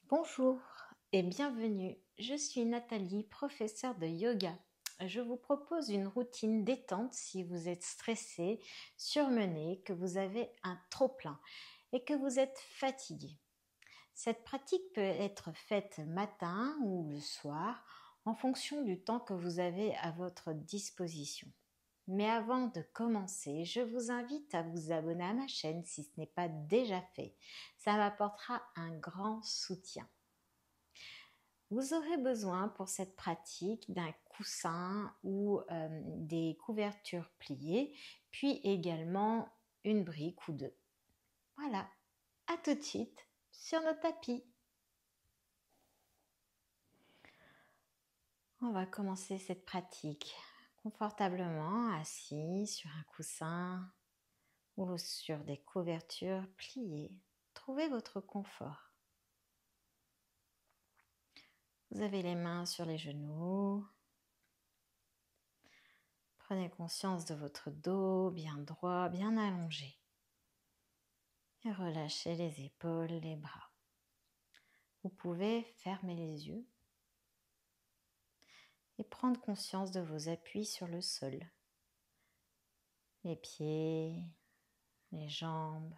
Bonjour et bienvenue, je suis Nathalie, professeure de yoga. Je vous propose une routine détente si vous êtes stressé, surmené, que vous avez un trop-plein et que vous êtes fatigué. Cette pratique peut être faite matin ou le soir en fonction du temps que vous avez à votre disposition. Mais avant de commencer, je vous invite à vous abonner à ma chaîne si ce n'est pas déjà fait. Ça m'apportera un grand soutien. Vous aurez besoin pour cette pratique d'un coussin ou des couvertures pliées, puis également une brique ou deux. Voilà, à tout de suite sur notre tapis. On va commencer cette pratique confortablement assis sur un coussin ou sur des couvertures pliées. Trouvez votre confort. Vous avez les mains sur les genoux. Prenez conscience de votre dos bien droit, bien allongé. Et relâchez les épaules, les bras. Vous pouvez fermer les yeux et prendre conscience de vos appuis sur le sol. Les pieds, les jambes,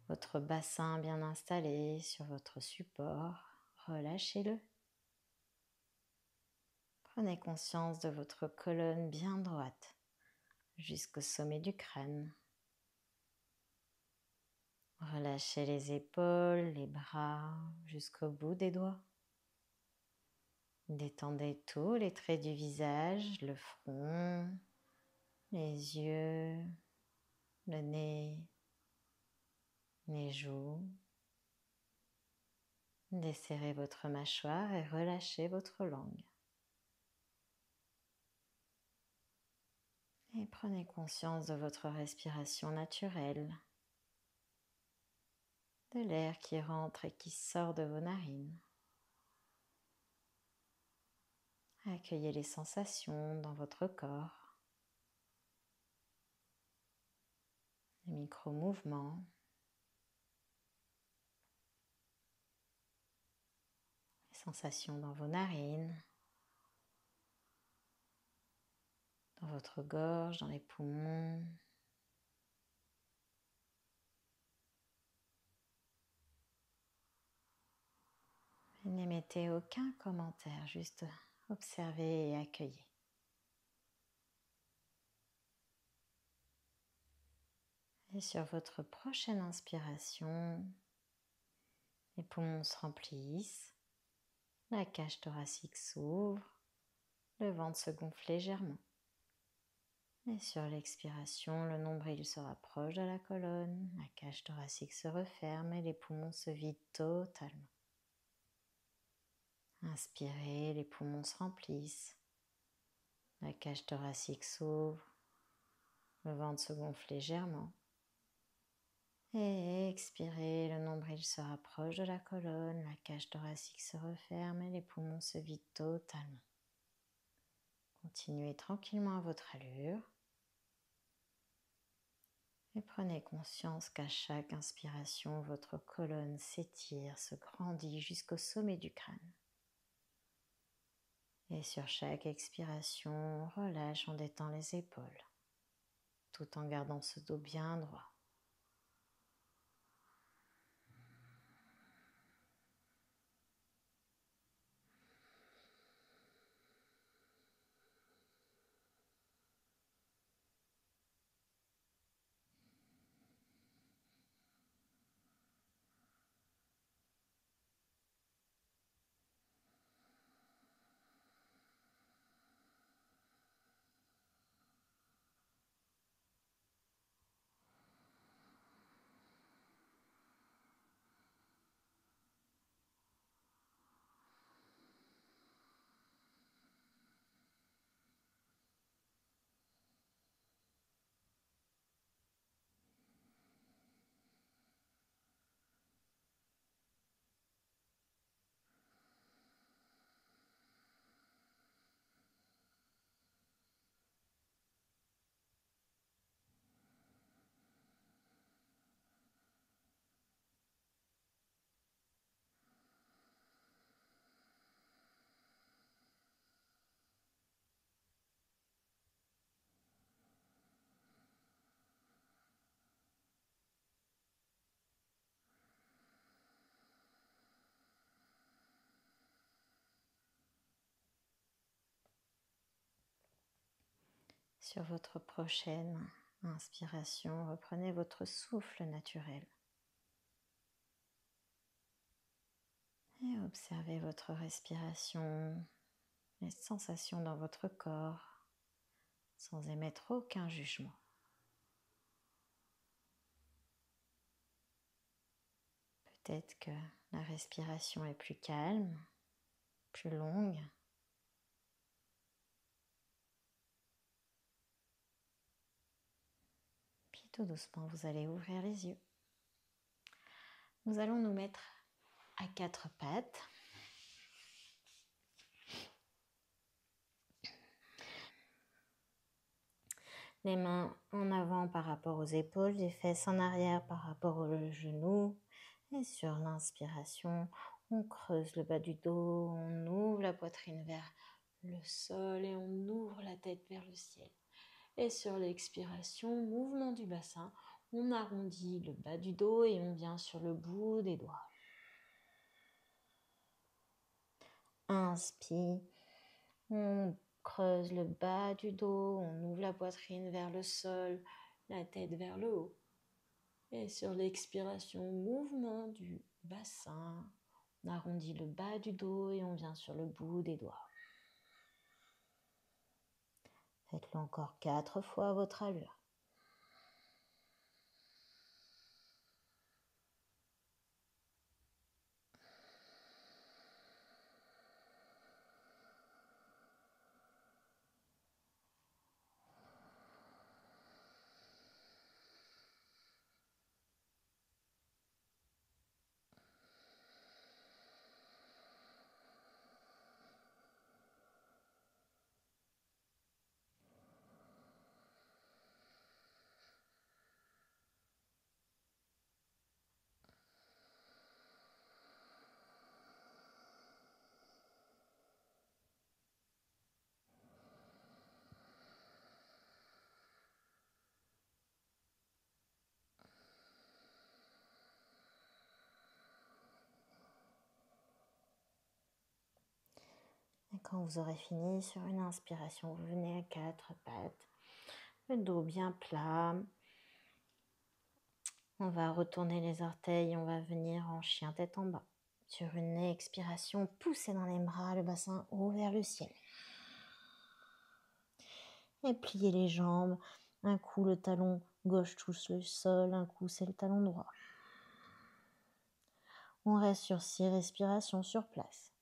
votre bassin bien installé sur votre support. Relâchez-le. Prenez conscience de votre colonne bien droite jusqu'au sommet du crâne. Relâchez les épaules, les bras jusqu'au bout des doigts. Détendez tous les traits du visage, le front, les yeux, le nez, les joues. Desserrez votre mâchoire et relâchez votre langue. Et prenez conscience de votre respiration naturelle, de l'air qui rentre et qui sort de vos narines. Accueillez les sensations dans votre corps, les micro-mouvements. Les sensations dans vos narines, dans votre gorge, dans les poumons. N'émettez aucun commentaire, juste observez et accueillez. Et sur votre prochaine inspiration, les poumons se remplissent, la cage thoracique s'ouvre, le ventre se gonfle légèrement. Et sur l'expiration, le nombril se rapproche de la colonne, la cage thoracique se referme et les poumons se vident totalement. Inspirez, les poumons se remplissent, la cage thoracique s'ouvre, le ventre se gonfle légèrement. Et expirez, le nombril se rapproche de la colonne, la cage thoracique se referme et les poumons se vident totalement. Continuez tranquillement à votre allure et prenez conscience qu'à chaque inspiration, votre colonne s'étire, se grandit jusqu'au sommet du crâne. Et sur chaque expiration, on relâche, on détend les épaules, tout en gardant ce dos bien droit. Sur votre prochaine inspiration, reprenez votre souffle naturel et observez votre respiration, les sensations dans votre corps sans émettre aucun jugement. Peut-être que la respiration est plus calme, plus longue. Puis tout doucement, vous allez ouvrir les yeux. Nous allons nous mettre à quatre pattes. Les mains en avant par rapport aux épaules, les fesses en arrière par rapport aux genoux. Et sur l'inspiration, on creuse le bas du dos, on ouvre la poitrine vers le sol et on ouvre la tête vers le ciel. Et sur l'expiration, mouvement du bassin, on arrondit le bas du dos et on vient sur le bout des doigts. Inspire, on creuse le bas du dos, on ouvre la poitrine vers le sol, la tête vers le haut. Et sur l'expiration, mouvement du bassin, on arrondit le bas du dos et on vient sur le bout des doigts. Faites-le encore 4 fois à votre allure. Et quand vous aurez fini, sur une inspiration, vous venez à 4 pattes, le dos bien plat. On va retourner les orteils, on va venir en chien tête en bas. Sur une expiration, poussez dans les bras, le bassin haut vers le ciel. Et pliez les jambes. Un coup, le talon gauche touche le sol, un coup, c'est le talon droit. On reste sur 6 respirations sur place.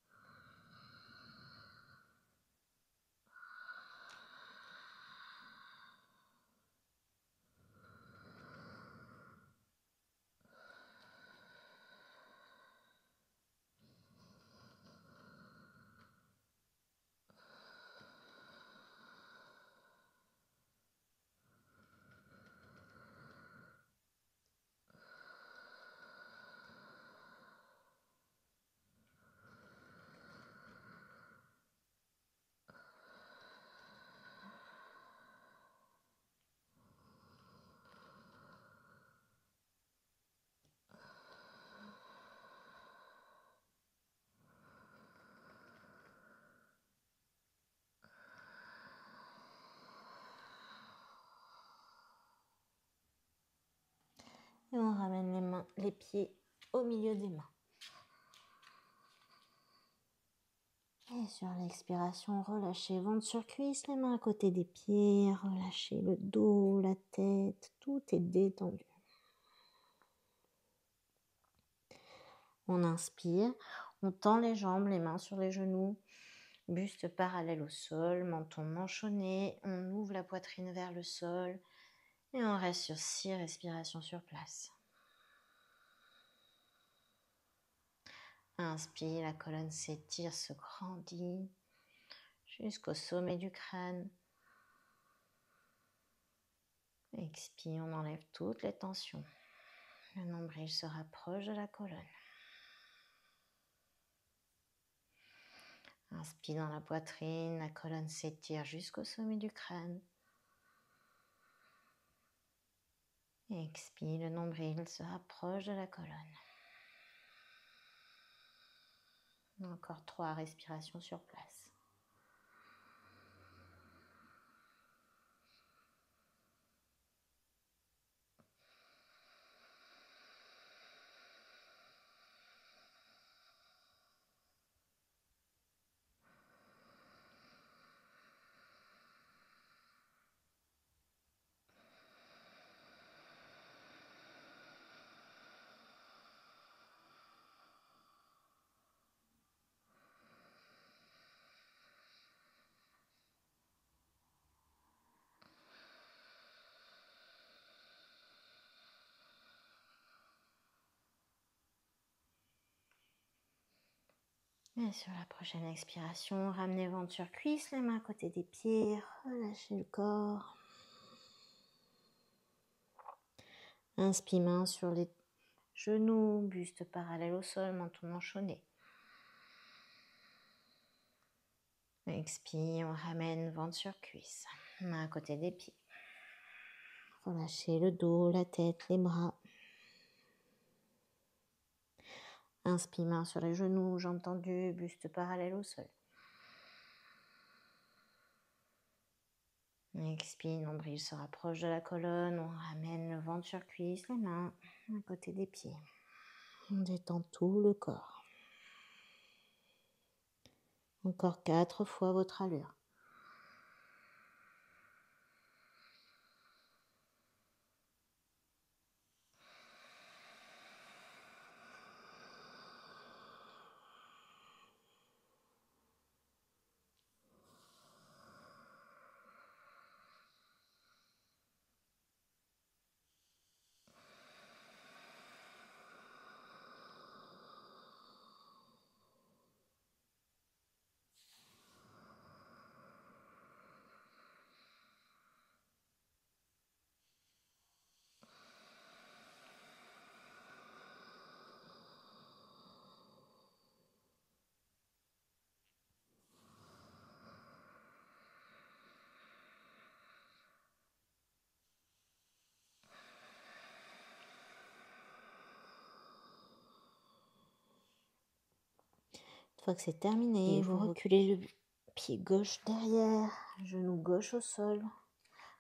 Et on ramène les pieds au milieu des mains. Et sur l'expiration, relâchez ventre sur cuisse, les mains à côté des pieds, relâchez le dos, la tête, tout est détendu. On inspire, on tend les jambes, les mains sur les genoux, buste parallèle au sol, menton manchonné, on ouvre la poitrine vers le sol et on reste sur 6 respirations sur place. Inspire, la colonne s'étire, se grandit jusqu'au sommet du crâne. Expire, on enlève toutes les tensions. Le nombril se rapproche de la colonne. Inspire dans la poitrine, la colonne s'étire jusqu'au sommet du crâne. Expire, le nombril se rapproche de la colonne. Encore 3 respirations sur place. Et sur la prochaine expiration, ramenez ventre sur cuisse, les mains à côté des pieds, relâchez le corps. Inspire, main sur les genoux, buste parallèle au sol, menton manchonné. Expire, on ramène ventre sur cuisse, main à côté des pieds. Relâchez le dos, la tête, les bras. Inspire, main sur les genoux, jambes tendues, buste parallèle au sol. Expire, nombril se rapproche de la colonne, on ramène le ventre sur cuisse, les mains à côté des pieds. On détend tout le corps. Encore 4 fois votre allure. Une fois que c'est terminé, vous reculez le pied gauche derrière, genou gauche au sol.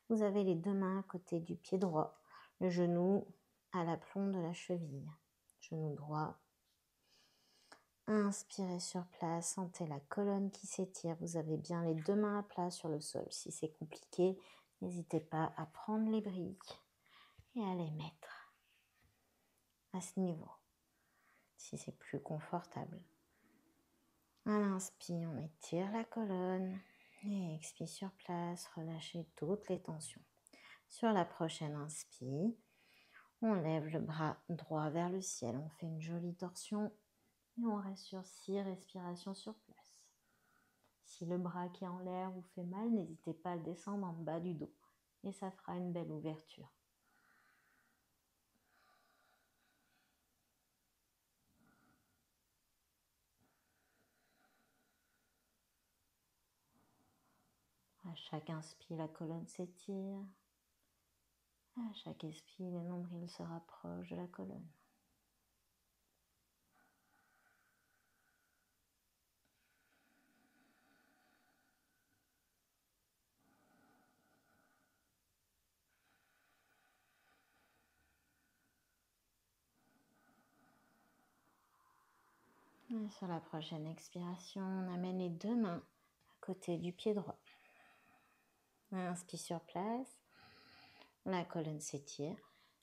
Vous avez les 2 mains à côté du pied droit, le genou à l'aplomb de la cheville. Genou droit. Inspirez sur place, sentez la colonne qui s'étire. Vous avez bien les 2 mains à plat sur le sol. Si c'est compliqué, n'hésitez pas à prendre les briques et à les mettre à ce niveau, si c'est plus confortable. À l'inspire, on étire la colonne et expire sur place, relâchez toutes les tensions. Sur la prochaine inspire, on lève le bras droit vers le ciel, on fait une jolie torsion et on reste sur 6 respirations sur place. Si le bras qui est en l'air vous fait mal, n'hésitez pas à le descendre en bas du dos et ça fera une belle ouverture. À chaque inspire, la colonne s'étire. À chaque expire, le nombril se rapproche de la colonne. Et sur la prochaine expiration, on amène les 2 mains à côté du pied droit. Inspire sur place. La colonne s'étire.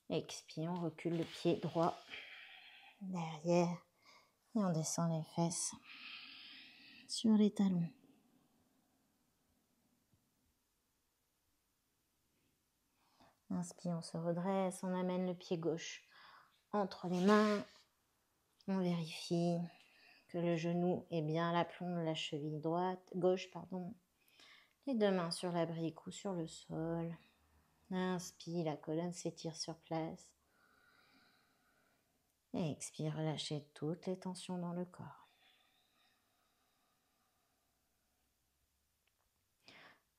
Expire, on recule le pied droit derrière et on descend les fesses sur les talons. Inspire, on se redresse, on amène le pied gauche entre les mains. On vérifie que le genou est bien à l'aplomb de la cheville gauche. Les 2 mains sur la brique ou sur le sol. Inspire, la colonne s'étire sur place. Et expire, relâchez toutes les tensions dans le corps.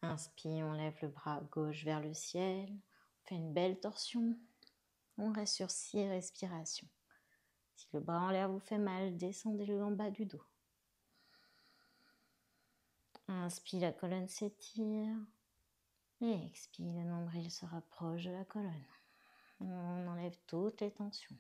Inspire, on lève le bras gauche vers le ciel. On fait une belle torsion. On reste sur 6 respirations. Si le bras en l'air vous fait mal, descendez-le en bas du dos. Inspire, la colonne s'étire. Et expire, le nombril se rapproche de la colonne. On enlève toutes les tensions.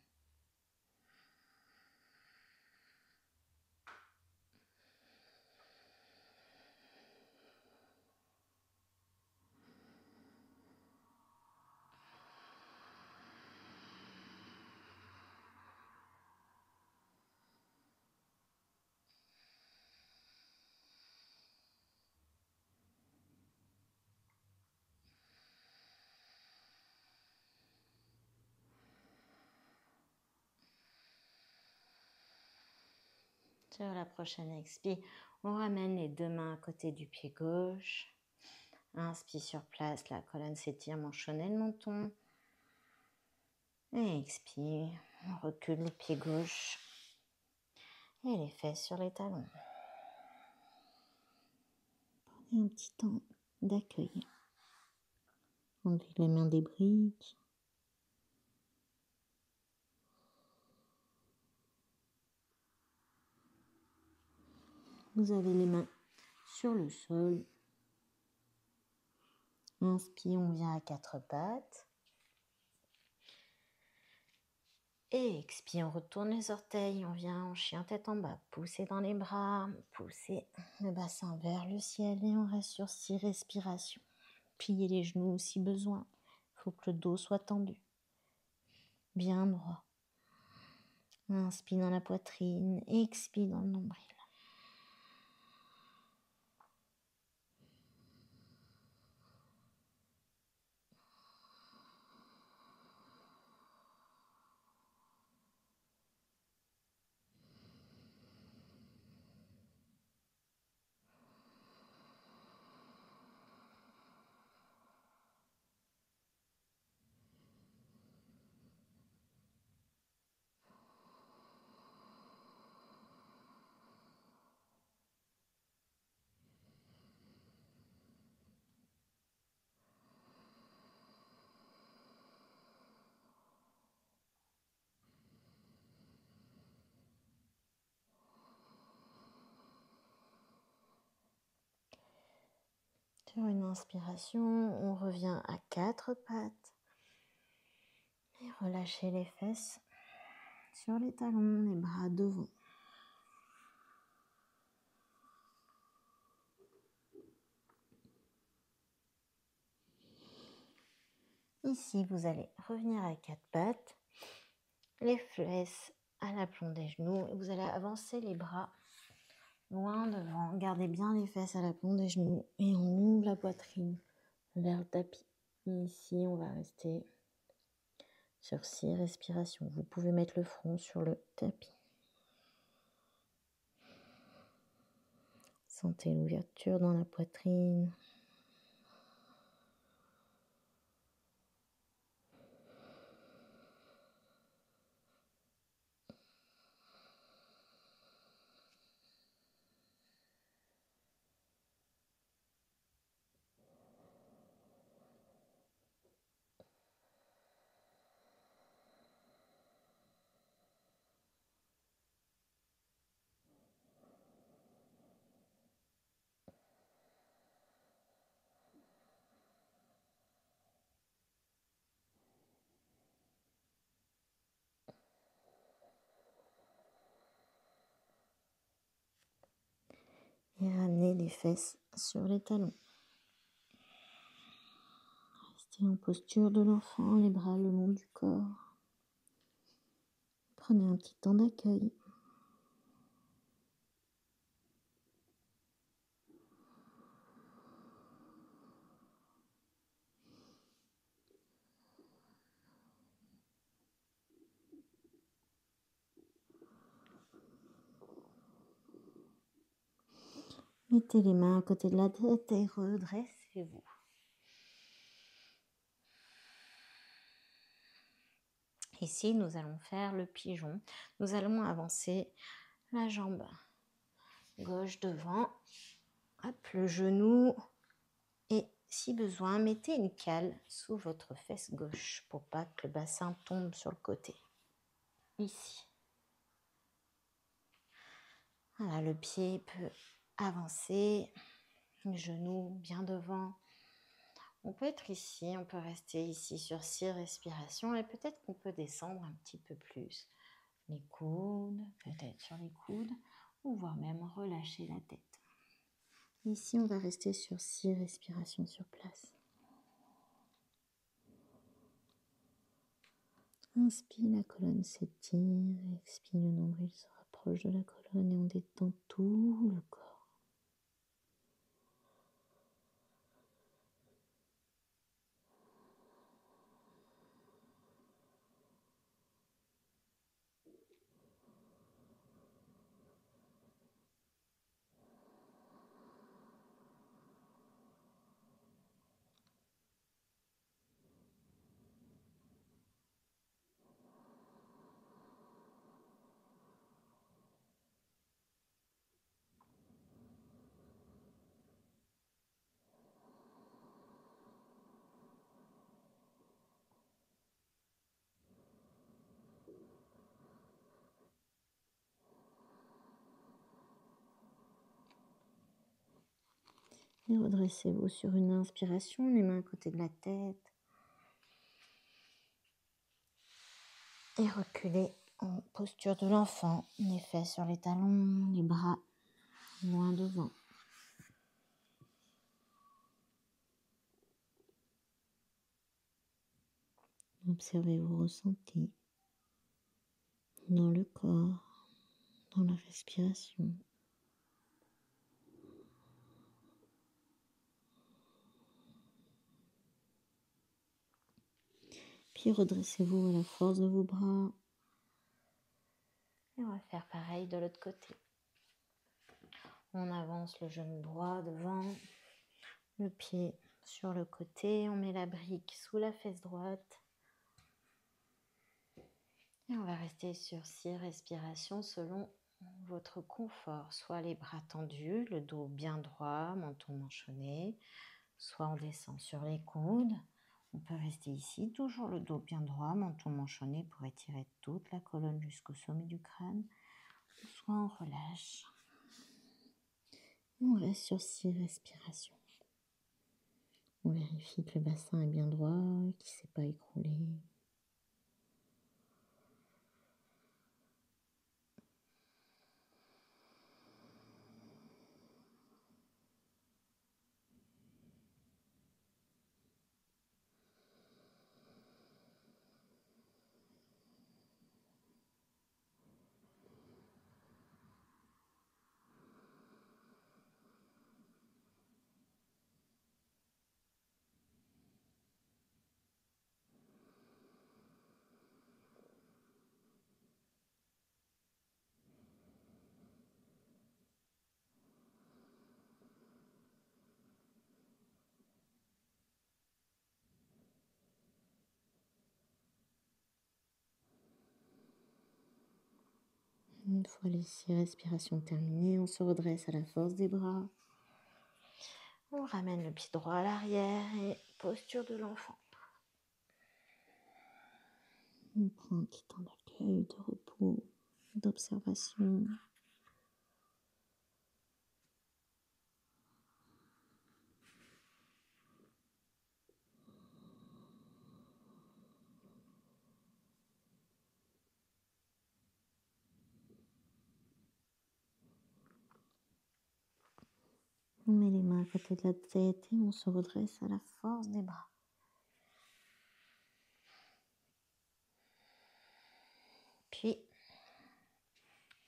Sur la prochaine expire, on ramène les deux mains à côté du pied gauche. Inspire sur place, la colonne s'étire, manchonnez le menton. Et expire, on recule le pied gauche et les fesses sur les talons. Prenez un petit temps d'accueil. Enlevez les mains des briques. Vous avez les mains sur le sol. Inspire, on vient à quatre pattes. Et expire, on retourne les orteils. On vient en chien tête en bas. Poussez dans les bras. Poussez le bassin vers le ciel. Et on reste sur 6 respirations. Pliez les genoux si besoin. Il faut que le dos soit tendu. Bien droit. Inspire dans la poitrine. Expire dans le nombril. Sur une inspiration, on revient à quatre pattes. Et relâchez les fesses sur les talons, les bras devant. Ici, vous allez revenir à quatre pattes, les fesses à l'aplomb des genoux. Et vous allez avancer les bras loin devant. Gardez bien les fesses à l'aplomb des genoux. Et on ouvre la poitrine vers le tapis. Ici, on va rester sur 6 respirations. Vous pouvez mettre le front sur le tapis. Sentez l'ouverture dans la poitrine. Et ramenez les fesses sur les talons. Restez en posture de l'enfant, les bras le long du corps. Prenez un petit temps d'accueil. Mettez les mains à côté de la tête et redressez-vous. Ici, nous allons faire le pigeon. Nous allons avancer la jambe gauche devant. Hop, le genou. Et si besoin, mettez une cale sous votre fesse gauche pour pas que le bassin tombe sur le côté. Ici. Voilà, le pied peut avancer. Le genou bien devant. On peut être ici, on peut rester ici sur 6 respirations et peut-être qu'on peut descendre un petit peu plus. Les coudes, peut-être sur les coudes, ou voire même relâcher la tête. Ici, on va rester sur 6 respirations sur place. Inspire, la colonne s'étire, expire, le nombril se rapproche de la colonne et on détend tout le corps. Et redressez-vous sur une inspiration, les mains à côté de la tête. Et reculez en posture de l'enfant, les fesses sur les talons, les bras loin devant. Observez vos ressentis dans le corps, dans la respiration. Puis redressez-vous à la force de vos bras. Et on va faire pareil de l'autre côté. On avance le genou droit devant, le pied sur le côté. On met la brique sous la fesse droite. Et on va rester sur 6 respirations selon votre confort. Soit les bras tendus, le dos bien droit, menton manchonné. Soit on descend sur les coudes. On peut rester ici, toujours le dos bien droit, menton manchonné pour étirer toute la colonne jusqu'au sommet du crâne. Soit on relâche. On reste sur 6 respirations. On vérifie que le bassin est bien droit, qu'il ne s'est pas écroulé. Une fois les 6 respirations terminées, on se redresse à la force des bras. On ramène le pied droit à l'arrière et posture de l'enfant. On prend un petit temps d'accueil, de repos, d'observation. On met les mains à côté de la tête et on se redresse à la force des bras. Puis,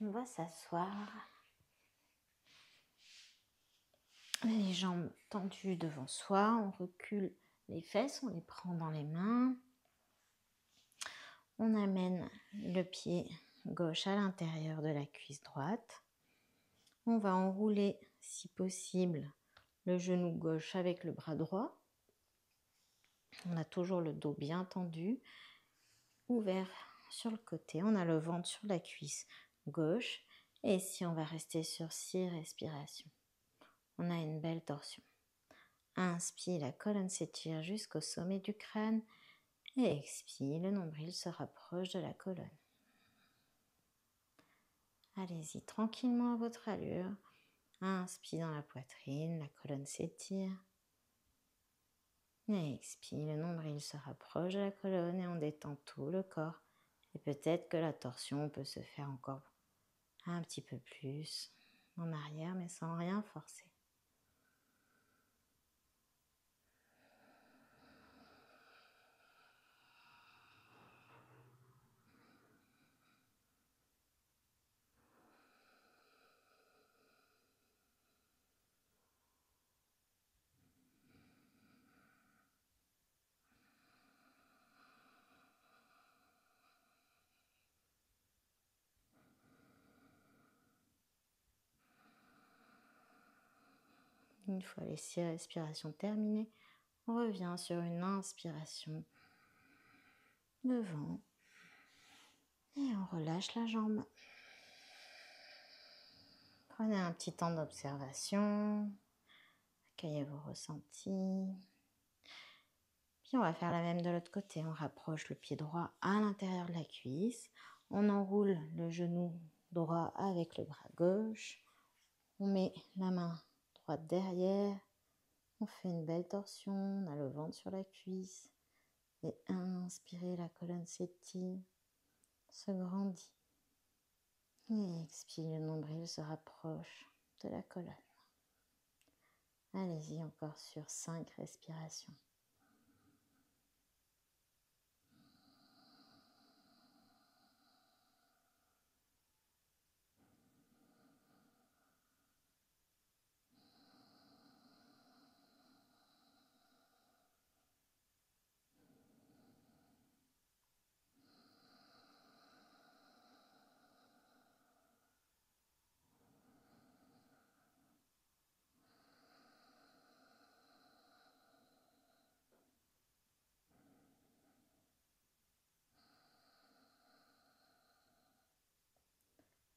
on va s'asseoir. Les jambes tendues devant soi. On recule les fesses, on les prend dans les mains. On amène le pied gauche à l'intérieur de la cuisse droite. On va enrouler, si possible, le genou gauche avec le bras droit. On a toujours le dos bien tendu, ouvert sur le côté. On a le ventre sur la cuisse gauche. Et ici, on va rester sur 6 respirations. On a une belle torsion. Inspire, la colonne s'étire jusqu'au sommet du crâne. Et expire, le nombril se rapproche de la colonne. Allez-y tranquillement à votre allure. Inspire dans la poitrine, la colonne s'étire. Et expire, le nombril se rapproche de la colonne et on détend tout le corps. Et peut-être que la torsion peut se faire encore un petit peu plus en arrière, mais sans rien forcer. Une fois les 6 respirations terminées, on revient sur une inspiration devant et on relâche la jambe. Prenez un petit temps d'observation, accueillez vos ressentis. Puis on va faire la même de l'autre côté. On rapproche le pied droit à l'intérieur de la cuisse. On enroule le genou droit avec le bras gauche. On met la main droite derrière. On fait une belle torsion, on a le ventre sur la cuisse. Et inspirez, la colonne s'étire, se grandit. Et expire, le nombril se rapproche de la colonne. Allez-y encore sur 5 respirations.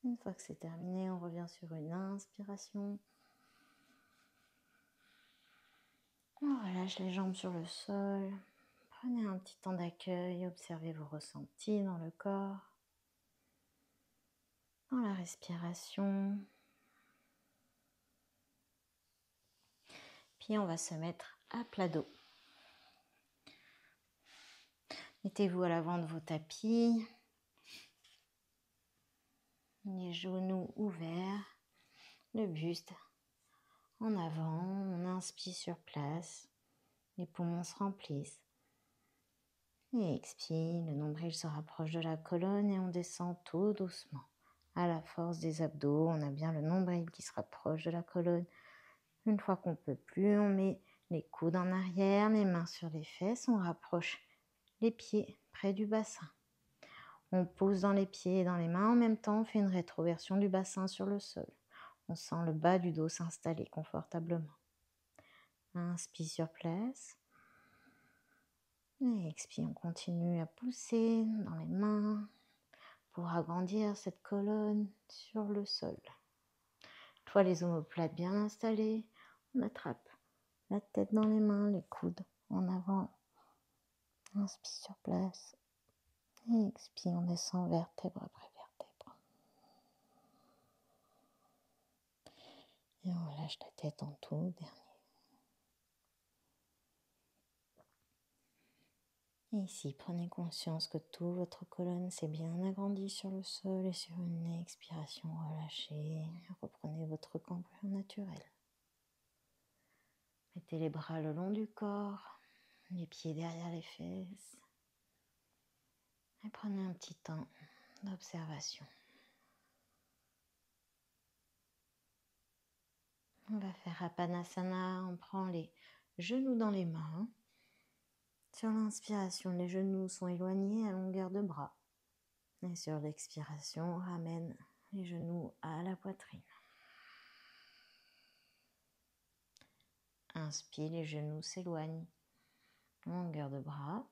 Une fois que c'est terminé, on revient sur une inspiration. On relâche les jambes sur le sol. Prenez un petit temps d'accueil, observez vos ressentis dans le corps, dans la respiration. Puis on va se mettre à plat dos. Mettez-vous à l'avant de vos tapis, les genoux ouverts, le buste en avant, on inspire sur place, les poumons se remplissent. Et expire, le nombril se rapproche de la colonne et on descend tout doucement. À la force des abdos, on a bien le nombril qui se rapproche de la colonne. Une fois qu'on ne peut plus, on met les coudes en arrière, les mains sur les fesses, on rapproche les pieds près du bassin. On pousse dans les pieds et dans les mains, en même temps on fait une rétroversion du bassin sur le sol. On sent le bas du dos s'installer confortablement. Inspire sur place. Et expire, on continue à pousser dans les mains pour agrandir cette colonne sur le sol. Une fois les omoplates bien installées, on attrape la tête dans les mains, les coudes en avant. Inspire sur place. Et expire, on descend vertèbre après vertèbre. Et on relâche la tête en tout dernier. Et ici, prenez conscience que toute votre colonne s'est bien agrandie sur le sol et sur une expiration relâchée. Reprenez votre cambrure naturelle. Mettez les bras le long du corps, les pieds derrière les fesses. Et prenez un petit temps d'observation. On va faire Apanasana, on prend les genoux dans les mains. Sur l'inspiration, les genoux sont éloignés à longueur de bras. Et sur l'expiration, on ramène les genoux à la poitrine. Inspire, les genoux s'éloignent, longueur de bras.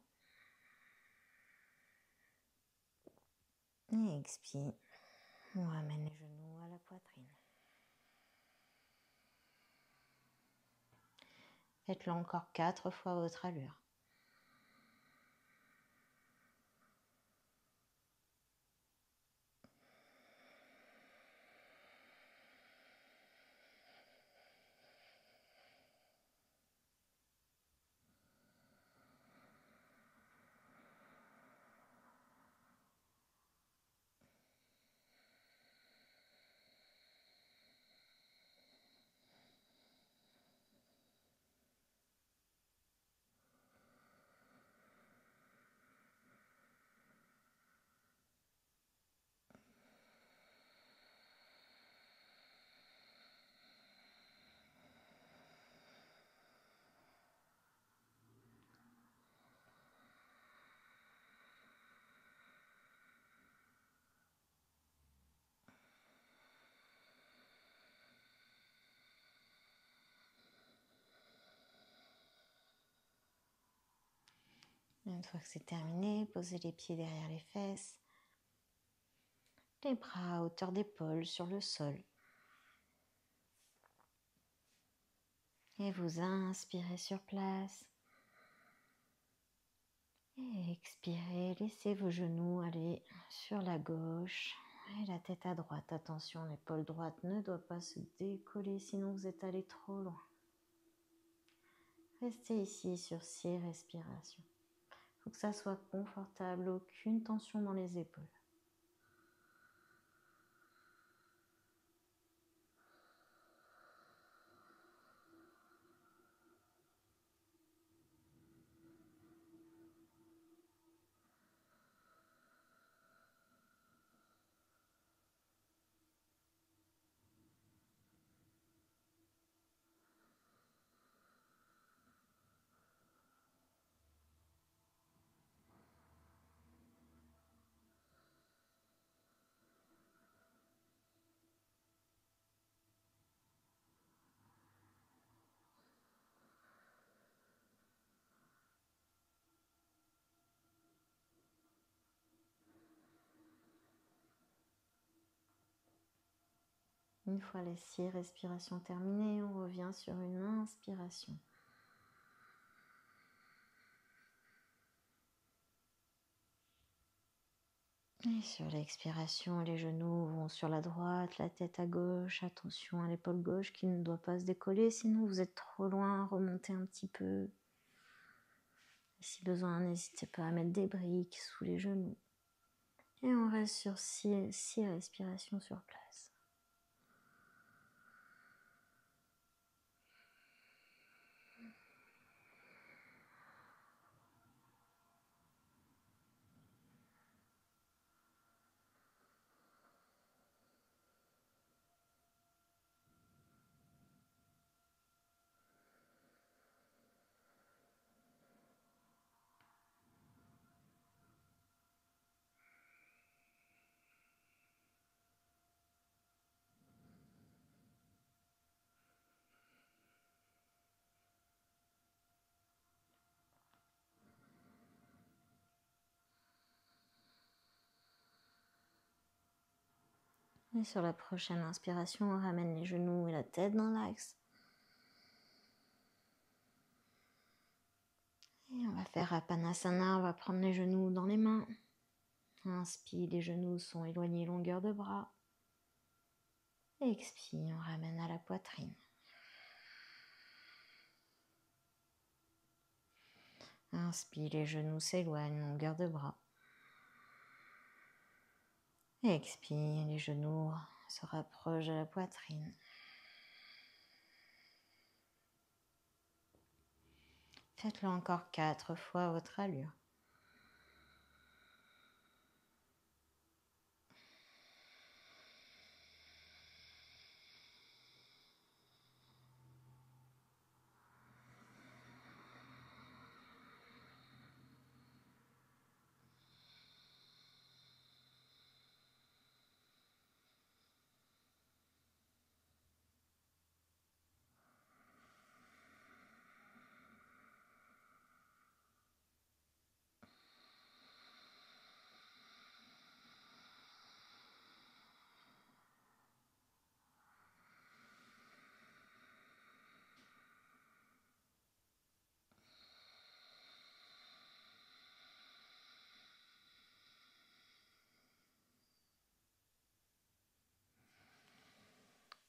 Et expire, on ramène les genoux à la poitrine. Faites-le encore 4 fois à votre allure. Une fois que c'est terminé, posez les pieds derrière les fesses, les bras à hauteur d'épaule sur le sol. Et vous inspirez sur place. Et expirez, laissez vos genoux aller sur la gauche et la tête à droite. Attention, l'épaule droite ne doit pas se décoller, sinon vous êtes allé trop loin. Restez ici sur 6 respirations. Il faut que ça soit confortable, aucune tension dans les épaules. Une fois les 6 respirations terminées, on revient sur une inspiration. Et sur l'expiration, les genoux vont sur la droite, la tête à gauche. Attention à l'épaule gauche qui ne doit pas se décoller, sinon vous êtes trop loin. Remontez un petit peu. Et si besoin, n'hésitez pas à mettre des briques sous les genoux. Et on reste sur 6 respirations sur place. Et sur la prochaine inspiration, on ramène les genoux et la tête dans l'axe. Et on va faire Apanasana, on va prendre les genoux dans les mains. Inspire, les genoux sont éloignés longueur de bras. Expire, on ramène à la poitrine. Inspire, les genoux s'éloignent, longueur de bras. Expire, les genoux se rapprochent de la poitrine. Faites-le encore 4 fois à votre allure.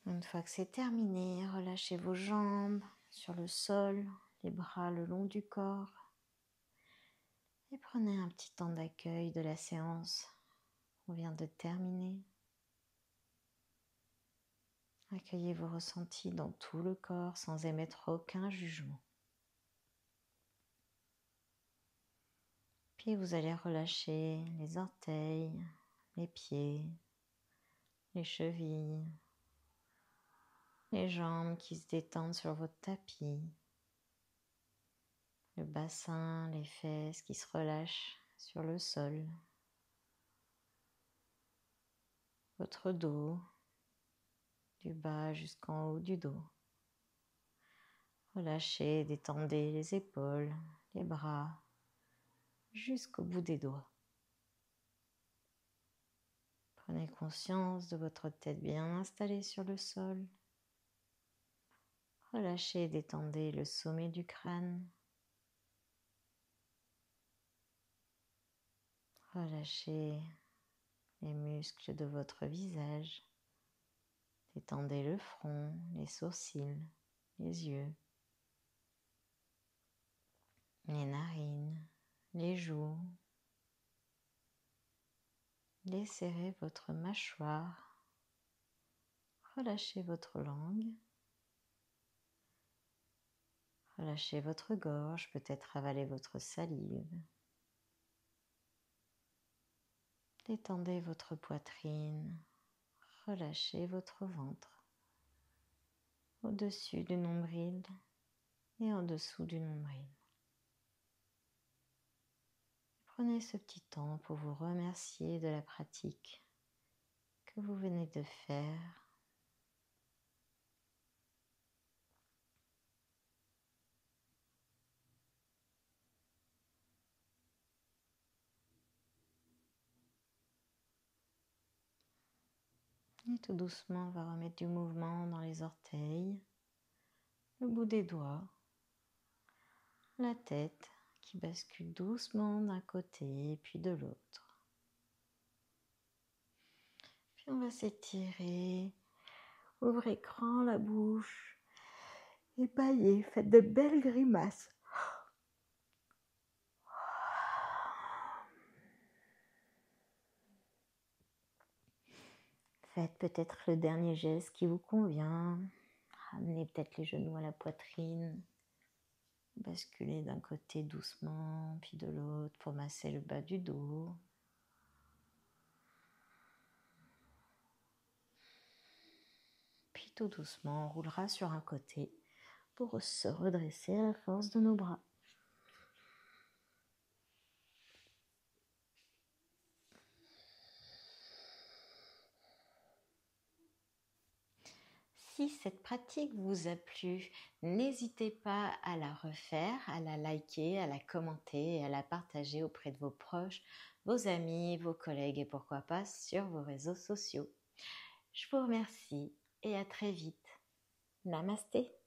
Une fois que c'est terminé, relâchez vos jambes sur le sol, les bras le long du corps. Et prenez un petit temps d'accueil de la séance. On vient de terminer. Accueillez vos ressentis dans tout le corps sans émettre aucun jugement. Puis vous allez relâcher les orteils, les pieds, les chevilles, les jambes qui se détendent sur votre tapis, le bassin, les fesses qui se relâchent sur le sol, votre dos, du bas jusqu'en haut du dos. Relâchez, détendez les épaules, les bras, jusqu'au bout des doigts. Prenez conscience de votre tête bien installée sur le sol. Relâchez et détendez le sommet du crâne. Relâchez les muscles de votre visage. Détendez le front, les sourcils, les yeux. les narines, les joues. Desserrez votre mâchoire. Relâchez votre langue. Relâchez votre gorge, peut-être avaler votre salive. Détendez votre poitrine. Relâchez votre ventre. Au-dessus du nombril et en dessous du nombril. Prenez ce petit temps pour vous remercier de la pratique que vous venez de faire. Et tout doucement, on va remettre du mouvement dans les orteils, le bout des doigts, la tête qui bascule doucement d'un côté puis de l'autre. Puis on va s'étirer, ouvrez grand la bouche, épaillez, faites de belles grimaces. Faites peut-être le dernier geste qui vous convient. Ramenez peut-être les genoux à la poitrine. Basculez d'un côté doucement, puis de l'autre pour masser le bas du dos. Puis tout doucement, on roulera sur un côté pour se redresser à la force de nos bras. Si cette pratique vous a plu, n'hésitez pas à la refaire, à la liker, à la commenter et à la partager auprès de vos proches, vos amis, vos collègues et pourquoi pas sur vos réseaux sociaux. Je vous remercie et à très vite. Namasté.